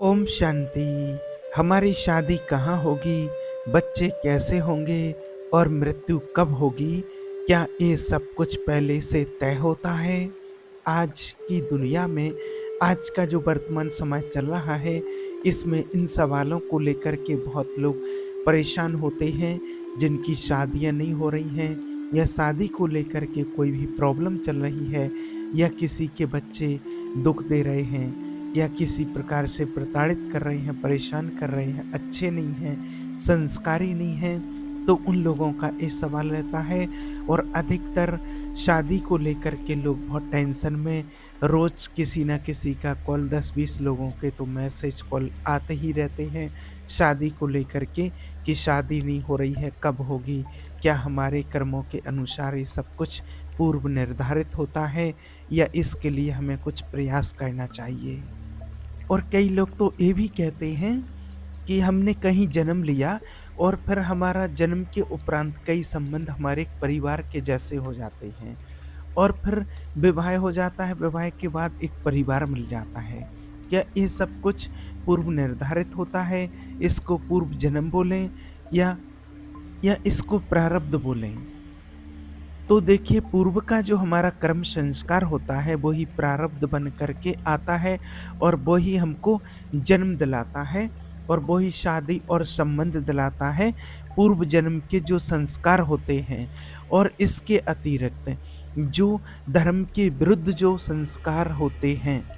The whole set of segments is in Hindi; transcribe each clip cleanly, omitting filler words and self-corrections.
ओम शांति। हमारी शादी कहाँ होगी, बच्चे कैसे होंगे और मृत्यु कब होगी, क्या ये सब कुछ पहले से तय होता है? आज की दुनिया में आज का जो वर्तमान समय चल रहा है, इसमें इन सवालों को लेकर के बहुत लोग परेशान होते हैं, जिनकी शादियां नहीं हो रही हैं या शादी को लेकर के कोई भी प्रॉब्लम चल रही है या किसी के बच्चे दुख दे रहे हैं या किसी प्रकार से प्रताड़ित कर रहे हैं, परेशान कर रहे हैं, अच्छे नहीं हैं, संस्कारी नहीं हैं, तो उन लोगों का ये सवाल रहता है। और अधिकतर शादी को लेकर के लोग बहुत टेंशन में, रोज़ किसी न किसी का कॉल, 10-20 लोगों के तो मैसेज कॉल आते ही रहते हैं शादी को लेकर के कि शादी नहीं हो रही है, कब होगी? क्या हमारे कर्मों के अनुसार ये सब कुछ पूर्व निर्धारित होता है या इसके लिए हमें कुछ प्रयास करना चाहिए? और कई लोग तो ये भी कहते हैं कि हमने कहीं जन्म लिया और फिर हमारा जन्म के उपरांत कई संबंध हमारे परिवार के जैसे हो जाते हैं और फिर विवाह हो जाता है, विवाह के बाद एक परिवार मिल जाता है। क्या ये सब कुछ पूर्व निर्धारित होता है? इसको पूर्व जन्म बोलें या इसको प्रारब्ध बोलें? तो देखिए, पूर्व का जो हमारा कर्म संस्कार होता है वो ही प्रारब्ध बन करके आता है और वो ही हमको जन्म दिलाता है और वो ही शादी और संबंध दिलाता है, पूर्व जन्म के जो संस्कार होते हैं। और इसके अतिरिक्त जो धर्म के विरुद्ध जो संस्कार होते हैं,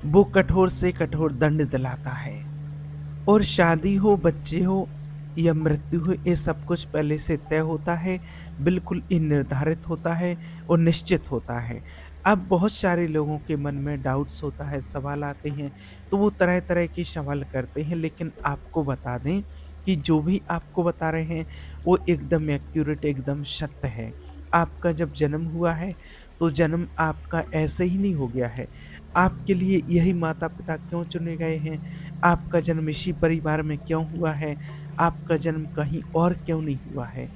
वो कठोर से कठोर दंड दिलाता है। और शादी हो, बच्चे हो या मृत्यु हो, ये सब कुछ पहले से तय होता है, बिल्कुल ही निर्धारित होता है और निश्चित होता है। अब बहुत सारे लोगों के मन में डाउट्स होता है, सवाल आते हैं, तो वो तरह-तरह के सवाल करते हैं, लेकिन आपको बता दें कि जो भी आपको बता रहे हैं, वो एकदम एक्यूरेट, एकदम सत्य है। आपका जब जन्म हुआ है, तो जन्म आपका ऐसे ही नहीं हो गया है। आपके लिए यही माता-पिता क्यों चुने गए हैं? आपका जन्म इसी परिवार में क्यों हुआ है? आपका जन्म कहीं और क्यों नहीं हुआ है?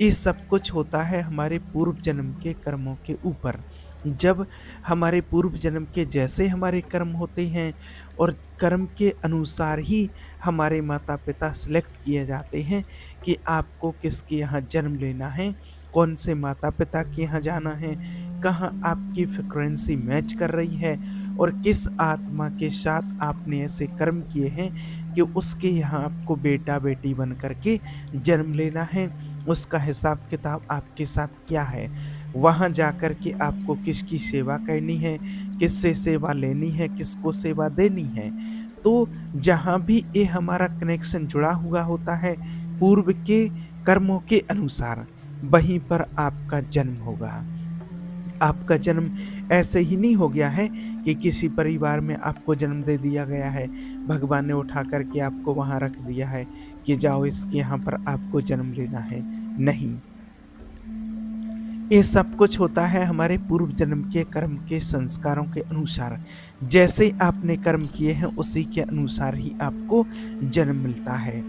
ये सब कुछ होता है हमारे पूर्व जन्म के कर्मों के ऊपर। जब हमारे पूर्व जन्म के जैसे हमारे कर्म होते हैं और कर्म के अनुसार ही हमारे माता-पिता सिलेक्ट किए जाते हैं कि आपको किसके यहाँ जन्म लेना है, कौन से माता-पिता के यहाँ जाना है, कहाँ आपकी फ्रीक्वेंसी मैच कर रही है और किस आत्मा के साथ आपने ऐसे कर्म किए हैं कि उसके यहाँ आपको बेटा-बेटी बन कर के जन्म लेना है। उसका हिसाब-किताब आपके साथ क्या है? वहाँ जाकर के आपको किसकी सेवा करनी है, किससे सेवा लेनी है, किसको सेवा देनी है। तो जहाँ भी ये हमारा कनेक्शन जुड़ा हुआ होता है पूर्व के कर्मों के अनुसार, वहीं पर आपका जन्म होगा। आपका जन्म ऐसे ही नहीं हो गया है कि किसी परिवार में आपको जन्म दे दिया गया है, भगवान ने उठा कर के आपको वहाँ रख दिया है कि जाओ इसके यहाँ पर आपको जन्म लेना है। नहीं, ये सब कुछ होता है हमारे पूर्व जन्म के कर्म के संस्कारों के अनुसार। जैसे आपने कर्म किए हैं उसी के अनुसार ही आपको जन्म मिलता है।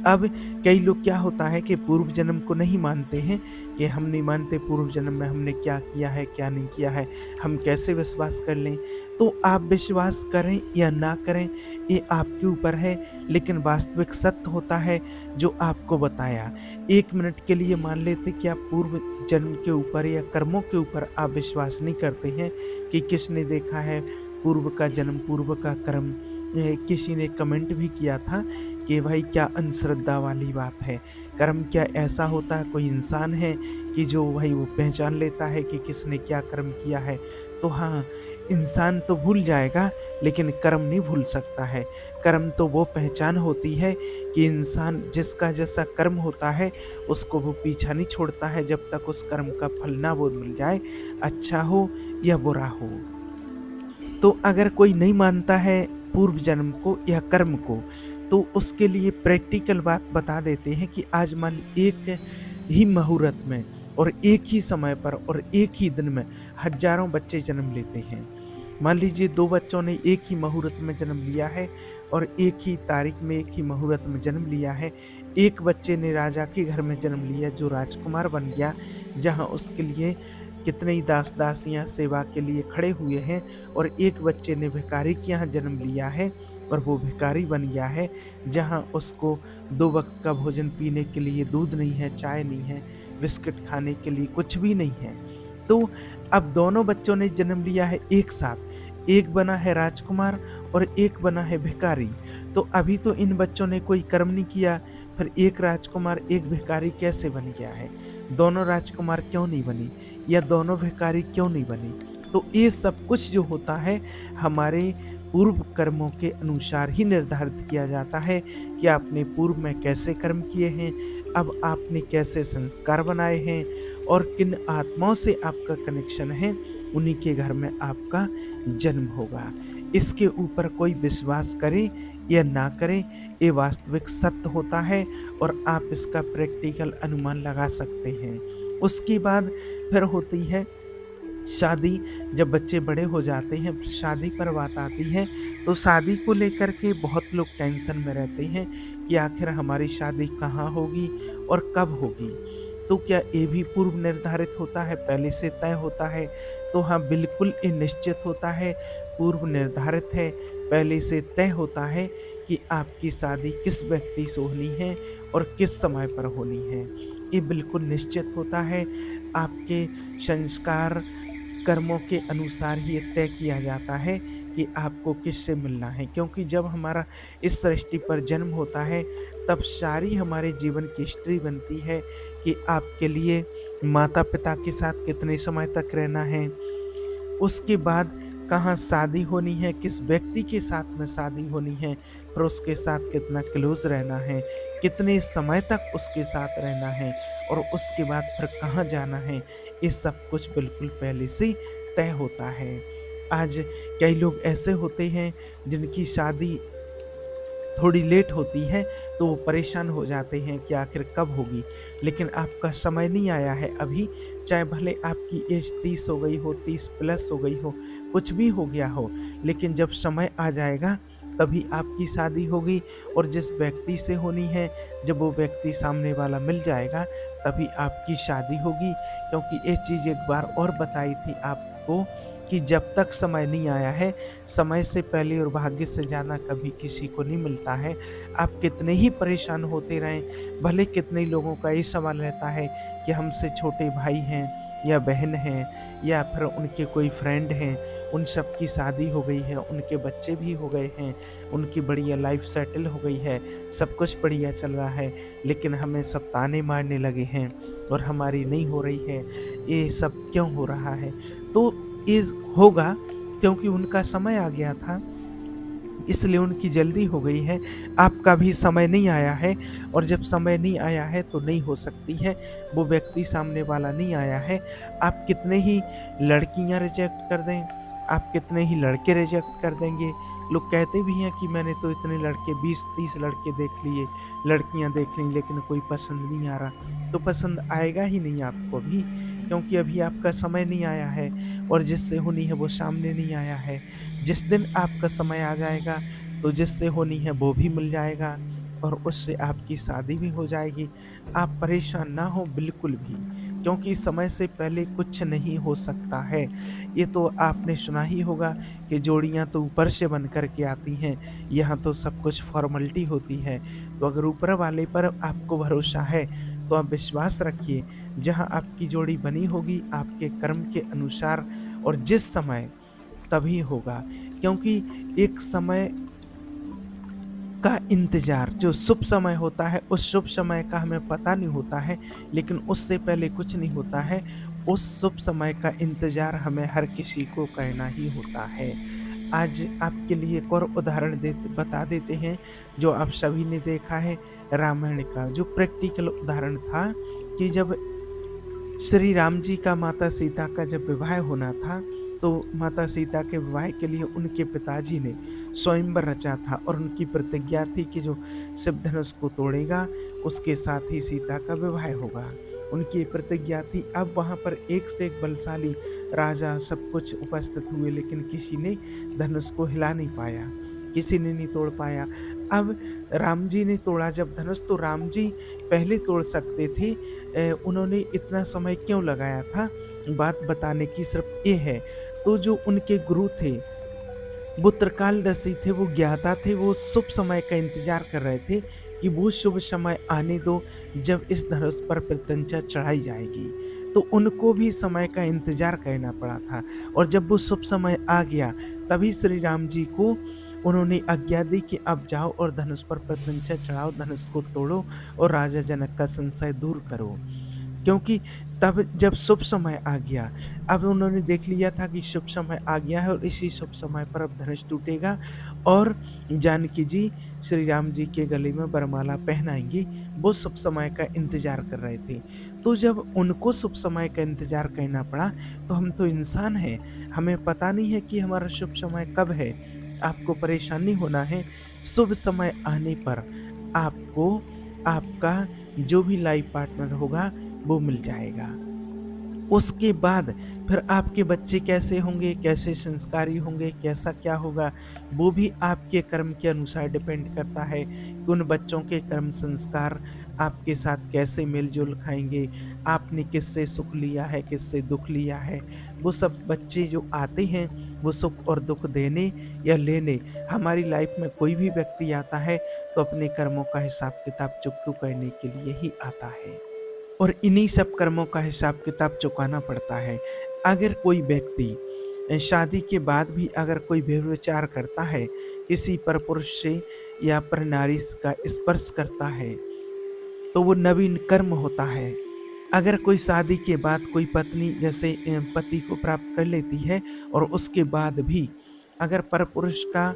अब कई लोग, क्या होता है कि पूर्व जन्म को नहीं मानते हैं कि हम नहीं मानते पूर्व जन्म में हमने क्या किया है, क्या नहीं किया है, हम कैसे विश्वास कर लें? तो आप विश्वास करें या ना करें, ये आपके ऊपर है, लेकिन वास्तविक सत्य होता है जो आपको बताया। 1 मिनट के लिए मान लेते कि आप पूर्व जन्म के ऊपर या कर्मों के ऊपर आप विश्वास नहीं करते हैं कि किसने देखा है पूर्व का जन्म, पूर्व का कर्म। किसी ने कमेंट भी किया था कि भाई क्या अंधश्रद्धा वाली बात है। कर्म क्या ऐसा होता है, कोई इंसान है कि जो भाई वो पहचान लेता है कि किसने क्या कर्म किया है? तो हाँ, इंसान तो भूल जाएगा लेकिन कर्म नहीं भूल सकता है। कर्म तो वो पहचान होती है कि इंसान जिसका जैसा कर्म होता है उसको वो पीछा नहीं छोड़ता है जब तक उस कर्म का फल ना वो मिल जाए, अच्छा हो या बुरा हो। तो अगर कोई नहीं मानता है पूर्व जन्म को या कर्म को, तो उसके लिए प्रैक्टिकल बात बता देते हैं कि आज मान एक ही मुहूर्त में और एक ही समय पर और एक ही दिन में हज़ारों बच्चे जन्म लेते हैं। मान लीजिए 2 बच्चों ने एक ही मुहूर्त में जन्म लिया है और एक ही तारीख में एक ही मुहूर्त में जन्म लिया है। एक बच्चे ने राजा के घर में जन्म लिया जो राजकुमार बन गया, जहाँ उसके लिए कितने ही दास-दासियाँ सेवा के लिए खड़े हुए हैं, और एक बच्चे ने भिखारी के यहाँ जन्म लिया है और वो भिखारी बन गया है, जहाँ उसको 2 वक़्त का भोजन पीने के लिए दूध नहीं है, चाय नहीं है, बिस्किट खाने के लिए कुछ भी नहीं है। तो अब दोनों बच्चों ने जन्म लिया है एक साथ, एक बना है राजकुमार और एक बना है भिखारी। तो अभी तो इन बच्चों ने कोई कर्म नहीं किया, फिर एक राजकुमार, एक भिखारी कैसे बन गया है? दोनों राजकुमार क्यों नहीं बने या दोनों भिखारी क्यों नहीं बने? तो ये सब कुछ जो होता है हमारे पूर्व कर्मों के अनुसार ही निर्धारित किया जाता है कि आपने पूर्व में कैसे कर्म किए हैं, अब आपने कैसे संस्कार बनाए हैं और किन आत्माओं से आपका कनेक्शन है, उन्हीं के घर में आपका जन्म होगा। इसके ऊपर कोई विश्वास करे या ना करे, ये वास्तविक सत्य होता है और आप इसका प्रैक्टिकल अनुमान लगा सकते हैं। उसके बाद फिर होती है शादी। जब बच्चे बड़े हो जाते हैं, शादी पर बात आती है, तो शादी को लेकर के बहुत लोग टेंशन में रहते हैं कि आखिर हमारी शादी कहाँ होगी और कब होगी। तो क्या ये भी पूर्व निर्धारित होता है, पहले से तय होता है? तो हाँ, बिल्कुल ये निश्चित होता है, पूर्व निर्धारित है, पहले से तय होता है कि आपकी शादी किस व्यक्ति से होनी है और किस समय पर होनी है। ये बिल्कुल निश्चित होता है, आपके संस्कार कर्मों के अनुसार ही ये तय किया जाता है कि आपको किससे मिलना है, क्योंकि जब हमारा इस सृष्टि पर जन्म होता है तब सारी हमारे जीवन की हिस्ट्री बनती है कि आपके लिए माता पिता के साथ कितने समय तक रहना है, उसके बाद कहाँ शादी होनी है, किस व्यक्ति के साथ में शादी होनी है, फिर उसके साथ कितना क्लोज रहना है, कितने समय तक उसके साथ रहना है और उसके बाद फिर कहाँ जाना है, ये सब कुछ बिल्कुल पहले से तय होता है। आज कई लोग ऐसे होते हैं जिनकी शादी थोड़ी लेट होती है, तो वो परेशान हो जाते हैं कि आखिर कब होगी। लेकिन आपका समय नहीं आया है अभी, चाहे भले आपकी एज 30 हो गई हो, 30 प्लस हो गई हो, कुछ भी हो गया हो, लेकिन जब समय आ जाएगा तभी आपकी शादी होगी और जिस व्यक्ति से होनी है, जब वो व्यक्ति सामने वाला मिल जाएगा तभी आपकी शादी होगी। क्योंकि ये चीज़ एक बार और बताई थी आपको कि जब तक समय नहीं आया है, समय से पहले और भाग्य से ज़्यादा कभी किसी को नहीं मिलता है। आप कितने ही परेशान होते रहें, भले कितने लोगों का ये सवाल रहता है कि हमसे छोटे भाई हैं या बहन हैं या फिर उनके कोई फ्रेंड हैं, उन सब की शादी हो गई है, उनके बच्चे भी हो गए हैं, उनकी बढ़िया लाइफ सेटल हो गई है, सब कुछ बढ़िया चल रहा है, लेकिन हमें सब ताने मारने लगे हैं और हमारी नहीं हो रही है, ये सब क्यों हो रहा है? तो ये होगा क्योंकि उनका समय आ गया था, इसलिए उनकी जल्दी हो गई है, आपका भी समय नहीं आया है और जब समय नहीं आया है तो नहीं हो सकती है, वो व्यक्ति सामने वाला नहीं आया है। आप कितने ही लड़कियाँ रिजेक्ट कर दें, आप कितने ही लड़के रिजेक्ट कर देंगे, लोग कहते भी हैं कि मैंने तो इतने लड़के 20-30 लड़के देख लिए, लड़कियाँ देख लीं लेकिन कोई पसंद नहीं आ रहा। तो पसंद आएगा ही नहीं आपको भी, क्योंकि अभी आपका समय नहीं आया है और जिससे होनी है वो सामने नहीं आया है। जिस दिन आपका समय आ जाएगा तो जिससे होनी है वो भी मिल जाएगा और उससे आपकी शादी भी हो जाएगी। आप परेशान ना हो बिल्कुल भी, क्योंकि समय से पहले कुछ नहीं हो सकता है। ये तो आपने सुना ही होगा कि जोड़ियाँ तो ऊपर से बन कर के आती हैं, यहाँ तो सब कुछ फ़ॉर्मेलिटी होती है। तो अगर ऊपर वाले पर आपको भरोसा है तो आप विश्वास रखिए, जहाँ आपकी जोड़ी बनी होगी आपके कर्म के अनुसार और जिस समय तभी होगा, क्योंकि एक समय का इंतज़ार जो शुभ समय होता है, उस शुभ समय का हमें पता नहीं होता है, लेकिन उससे पहले कुछ नहीं होता है। उस शुभ समय का इंतज़ार हमें हर किसी को करना ही होता है। आज आपके लिए एक और उदाहरण बता देते हैं, जो आप सभी ने देखा है रामायण का, जो प्रैक्टिकल उदाहरण था कि जब श्री राम जी का माता सीता का जब विवाह होना था, तो माता सीता के विवाह के लिए उनके पिताजी ने स्वयंवर रचा था और उनकी प्रतिज्ञा थी कि जो शिव धनुष को तोड़ेगा, उसके साथ ही सीता का विवाह होगा। उनकी ये प्रतिज्ञा थी। अब वहाँ पर एक से एक बलशाली राजा सब कुछ उपस्थित हुए, लेकिन किसी ने धनुष को हिला नहीं पाया, किसी ने नहीं तोड़ पाया। अब राम जी ने तोड़ा जब धनुष, तो राम जी पहले तोड़ सकते थे, उन्होंने इतना समय क्यों लगाया था? बात बताने की सिर्फ ये है। तो जो उनके गुरु थे वो त्रिकालदर्शी थे, वो ज्ञाता थे, वो शुभ समय का इंतज़ार कर रहे थे कि वो शुभ समय आने दो जब इस धनुष पर प्रत्यंचा चढ़ाई जाएगी। तो उनको भी समय का इंतज़ार करना पड़ा था और जब वो शुभ समय आ गया तभी श्री राम जी को उन्होंने आज्ञा दी कि अब जाओ और धनुष पर प्रत्यंचा चढ़ाओ, धनुष को तोड़ो और राजा जनक का संशय दूर करो। क्योंकि तब जब शुभ समय आ गया, अब उन्होंने देख लिया था कि शुभ समय आ गया है और इसी शुभ समय पर अब धनुष टूटेगा और जानकी जी श्री राम जी के गले में वरमाला पहनाएँगी, वो शुभ समय का इंतज़ार कर रहे थे। तो जब उनको शुभ समय का इंतज़ार करना पड़ा, तो हम तो इंसान हैं, हमें पता नहीं है कि हमारा शुभ समय कब है। आपको परेशानी होना है, शुभ समय आने पर आपको आपका जो भी लाइफ पार्टनर होगा वो मिल जाएगा। उसके बाद फिर आपके बच्चे कैसे होंगे, कैसे संस्कारी होंगे, कैसा क्या होगा, वो भी आपके कर्म के अनुसार डिपेंड करता है कि उन बच्चों के कर्म संस्कार आपके साथ कैसे मेल-जोल खाएँगे, आपने किससे सुख लिया है, किससे दुःख लिया है। वो सब बच्चे जो आते हैं, वो सुख और दुःख देने या लेने, हमारी लाइफ में कोई भी व्यक्ति आता है, तो अपने कर्मों का हिसाब-किताब चुकतू करने के लिए ही आता है। और इन्हीं सब कर्मों का हिसाब-किताब चुकाना पड़ता है। अगर कोई व्यक्ति शादी के बाद भी अगर कोई व्यभिचार करता है, किसी परपुरुष से या परनारी का स्पर्श करता है, तो वो नवीन कर्म होता है। अगर कोई शादी के बाद कोई पत्नी जैसे पति को प्राप्त कर लेती है और उसके बाद भी अगर परपुरुष का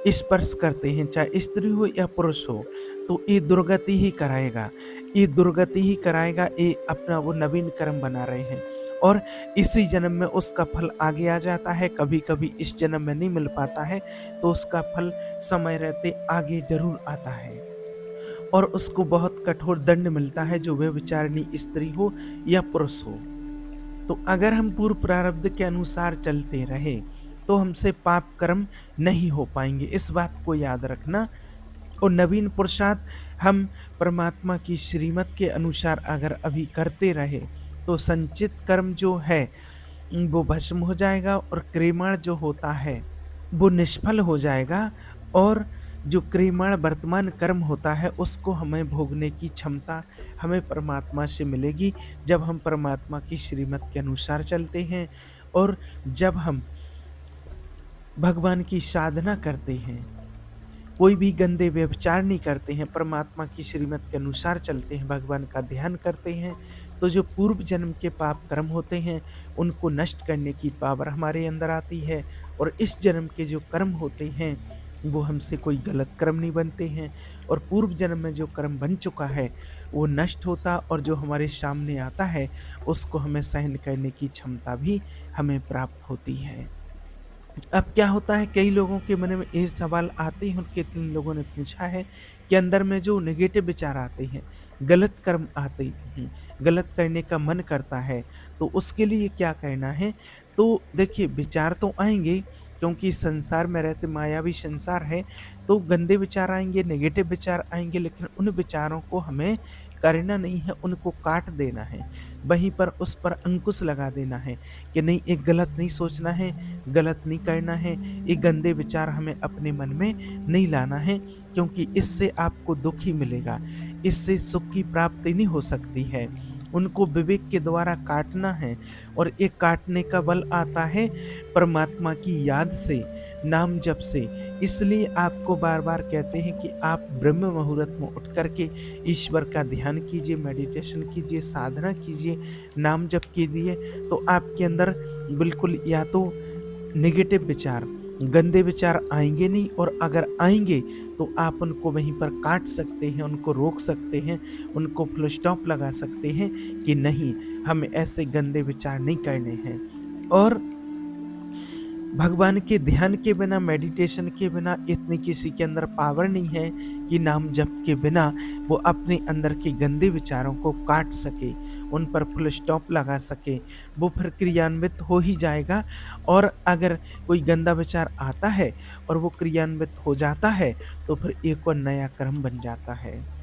स्पर्श करते हैं, चाहे स्त्री हो या पुरुष हो, तो ये दुर्गति ही कराएगा। ये दुर्गति ही कराएगा, ये अपना वो नवीन कर्म बना रहे हैं और इसी जन्म में उसका फल आगे आ जाता है, कभी-कभी इस जन्म में नहीं मिल पाता है, तो उसका फल समय रहते आगे ज़रूर आता है और उसको बहुत कठोर दंड मिलता है, जो व्यभिचारिणी स्त्री हो या पुरुष हो। तो अगर हम पूर्व प्रारब्ध के अनुसार चलते रहे, तो हमसे पाप कर्म नहीं हो पाएँगे, इस बात को याद रखना। और नवीन पुरुषार्थ हम परमात्मा की श्रीमत के अनुसार अगर अभी करते रहे, तो संचित कर्म जो है, वो भस्म हो जाएगा और क्रियमाण जो होता है, वो निष्फल हो जाएगा और जो क्रियमाण वर्तमान कर्म होता है, उसको हमें भोगने की क्षमता हमें परमात्मा से मिलेगी, जब हम परमात्मा की श्रीमत के अनुसार चलते हैं और जब हम भगवान की साधना करते हैं, कोई भी गंदे व्यभिचार नहीं करते हैं, परमात्मा की श्रीमत के अनुसार चलते हैं, भगवान का ध्यान करते हैं, तो जो पूर्व जन्म के पाप कर्म होते हैं, उनको नष्ट करने की पावर हमारे अंदर आती है और इस जन्म के जो कर्म होते हैं, वो हमसे कोई गलत कर्म नहीं बनते हैं और पूर्व जन्म में जो कर्म बन चुका है, वो नष्ट होता और जो हमारे सामने आता है, उसको हमें सहन करने की क्षमता भी हमें प्राप्त होती है। अब क्या होता है, कई लोगों के मन में ये सवाल आते हैं और कितने लोगों ने पूछा है कि अंदर में जो नेगेटिव विचार आते हैं, गलत कर्म आते हैं, गलत करने का मन करता है, तो उसके लिए क्या करना है? तो देखिए विचार तो आएँगे क्योंकि संसार में रहते मायावी संसार है, तो गंदे विचार आएँगे, नेगेटिव विचार आएँगे, लेकिन उन विचारों को हमें करना नहीं है, उनको काट देना है। वहीं पर उस पर अंकुश लगा देना है कि नहीं, एक गलत नहीं सोचना है, गलत नहीं करना है, ये गंदे विचार हमें अपने मन में नहीं लाना है क्योंकि इससे आपको दुःख ही मिलेगा, इससे सुख की प्राप्ति नहीं हो सकती है। उनको विवेक के द्वारा काटना है और ये काटने का बल आता है परमात्मा की याद से, नाम जप से। इसलिए आपको बार-बार कहते हैं कि आप ब्रह्म मुहूर्त में उठ कर के ईश्वर का ध्यान कीजिए, मेडिटेशन कीजिए, साधना कीजिए, नाम जप कीजिए, तो आपके अंदर बिल्कुल या तो नेगेटिव विचार, गंदे विचार आएँगे नहीं और अगर आएँगे तो आप उनको वहीं पर काट सकते हैं, उनको रोक सकते हैं, उनको फुल स्टॉप लगा सकते हैं कि नहीं, हमें ऐसे गंदे विचार नहीं करने हैं। और भगवान के ध्यान के बिना, मेडिटेशन के बिना इतनी किसी के अंदर पावर नहीं है कि नाम जप के बिना वो अपने अंदर के गंदे विचारों को काट सके, उन पर फुल स्टॉप लगा सके। वो फिर क्रियान्वित हो ही जाएगा और अगर कोई गंदा विचार आता है और वो क्रियान्वित हो जाता है, तो फिर एक और नया कर्म बन जाता है।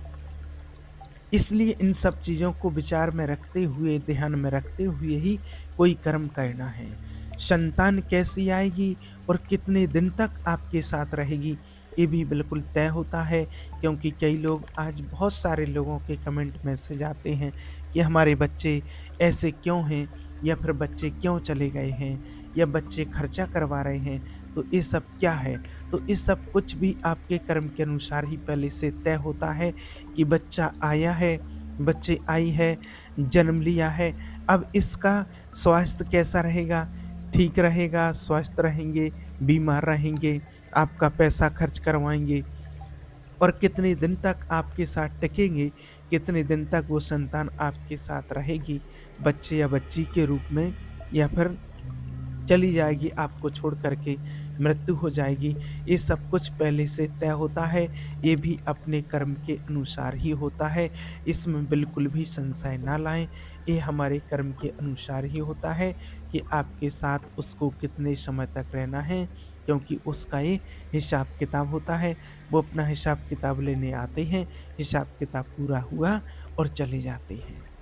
इसलिए इन सब चीज़ों को विचार में रखते हुए, ध्यान में रखते हुए ही कोई कर्म करना है। संतान कैसी आएगी और कितने दिन तक आपके साथ रहेगी, ये भी बिल्कुल तय होता है, क्योंकि कई लोग आज बहुत सारे लोगों के कमेंट मैसेज आते हैं कि हमारे बच्चे ऐसे क्यों हैं, या फिर बच्चे क्यों चले गए हैं, या बच्चे खर्चा करवा रहे हैं, तो ये सब क्या है? तो ये सब कुछ भी आपके कर्म के अनुसार ही पहले से तय होता है कि बच्चा आया है, बच्ची आई है, जन्म लिया है, अब इसका स्वास्थ्य कैसा रहेगा? ठीक रहेगा, स्वस्थ रहेंगे, बीमार रहेंगे, आपका पैसा खर्च करवाएँगे और कितने दिन तक आपके साथ टिकेंगे, कितने दिन तक वो संतान आपके साथ रहेगी, बच्चे या बच्ची के रूप में, या फिर चली जाएगी आपको छोड़ कर के, मृत्यु हो जाएगी। ये सब कुछ पहले से तय होता है, ये भी अपने कर्म के अनुसार ही होता है, इसमें बिल्कुल भी संशय ना लाएँ। ये हमारे कर्म के अनुसार ही होता है कि आपके साथ उसको कितने समय तक रहना है, क्योंकि उसका ये हिसाब-किताब होता है। वो अपना हिसाब-किताब लेने आते हैं, हिसाब-किताब पूरा हुआ और चले जाते हैं।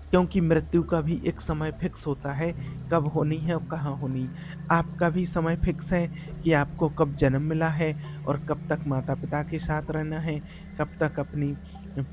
क्योंकि मृत्यु का भी एक समय फिक्स होता है, कब होनी है और कहाँ होनी। आपका भी समय फिक्स है कि आपको कब जन्म मिला है और कब तक माता-पिता के साथ रहना है, कब तक अपनी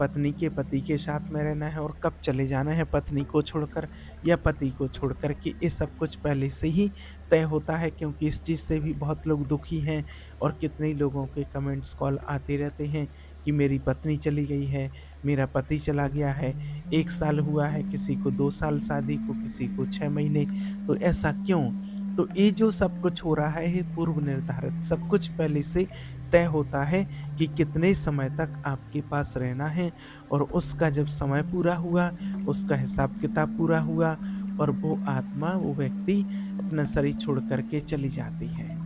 पत्नी के पति के साथ में रहना है और कब चले जाना है पत्नी को छोड़कर या पति को छोड़ कर के। ये सब कुछ पहले से ही तय होता है, क्योंकि इस चीज़ से भी बहुत लोग दुखी हैं और कितने ही लोगों के कमेंट्स, कॉल आते रहते हैं कि मेरी पत्नी चली गई है, मेरा पति चला गया है। 1 साल हुआ है, किसी को 2 साल शादी को, किसी को 6 महीने, तो ऐसा क्यों? तो ये जो सब कुछ हो रहा है, ये पूर्व निर्धारित सब कुछ पहले से तय होता है कि कितने समय तक आपके पास रहना है, और उसका जब समय पूरा हुआ, उसका हिसाब-किताब पूरा हुआ और वो आत्मा, वो व्यक्ति अपना शरीर छोड़ कर के चली जाती है।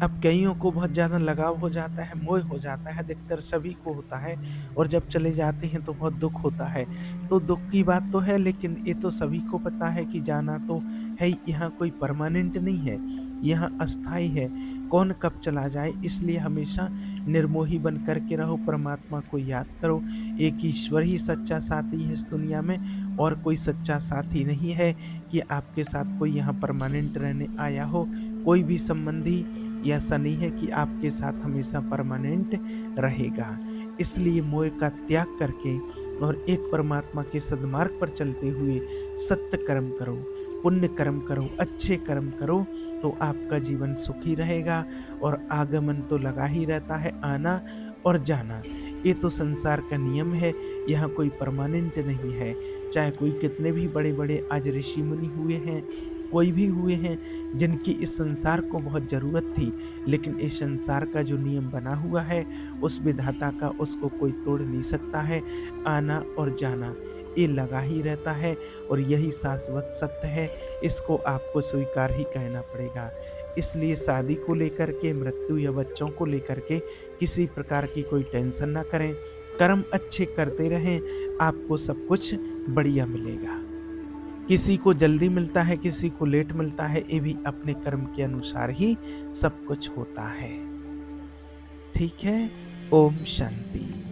अब कइयों को बहुत ज़्यादा लगाव हो जाता है, मोह हो जाता है, अधिकतर सभी को होता है, और जब चले जाते हैं तो बहुत दुःख होता है। तो दुःख की बात तो है, लेकिन ये तो सभी को पता है कि जाना तो है ही, यहाँ कोई परमानेंट नहीं है, यहाँ अस्थायी है। कौन कब चला जाए, इसलिए हमेशा निर्मोही बन कर के रहो, परमात्मा को याद करो। एक ईश्वर ही सच्चा साथी है इस दुनिया में, और कोई सच्चा साथी नहीं है कि आपके साथ कोई यहाँ परमानेंट रहने आया हो। कोई भी संबंधी ये ऐसा नहीं है कि आपके साथ हमेशा परमानेंट रहेगा। इसलिए मोह का त्याग करके और एक परमात्मा के सद्मार्ग पर चलते हुए सत्य कर्म करो, पुण्य कर्म करो, अच्छे कर्म करो, तो आपका जीवन सुखी रहेगा। और आगमन तो लगा ही रहता है, आना और जाना। ये तो संसार का नियम है, यहाँ कोई परमानेंट नहीं है। चाहे कोई कितने भी बड़े-बड़े आज ऋषि मुनि हुए हैं, कोई भी हुए हैं जिनकी इस संसार को बहुत ज़रूरत थी, लेकिन इस संसार का जो नियम बना हुआ है, उस विधाता का, उसको कोई तोड़ नहीं सकता है। आना और जाना ये लगा ही रहता है, और यही शाश्वत सत्य है, इसको आपको स्वीकार ही कहना पड़ेगा। इसलिए शादी को लेकर के, मृत्यु या बच्चों को लेकर के किसी प्रकार की कोई टेंशन ना करें। कर्म अच्छे करते रहें, आपको सब कुछ बढ़िया मिलेगा। किसी को जल्दी मिलता है, किसी को लेट मिलता है, ये भी अपने कर्म के अनुसार ही सब कुछ होता है। ठीक है? ओम शांति।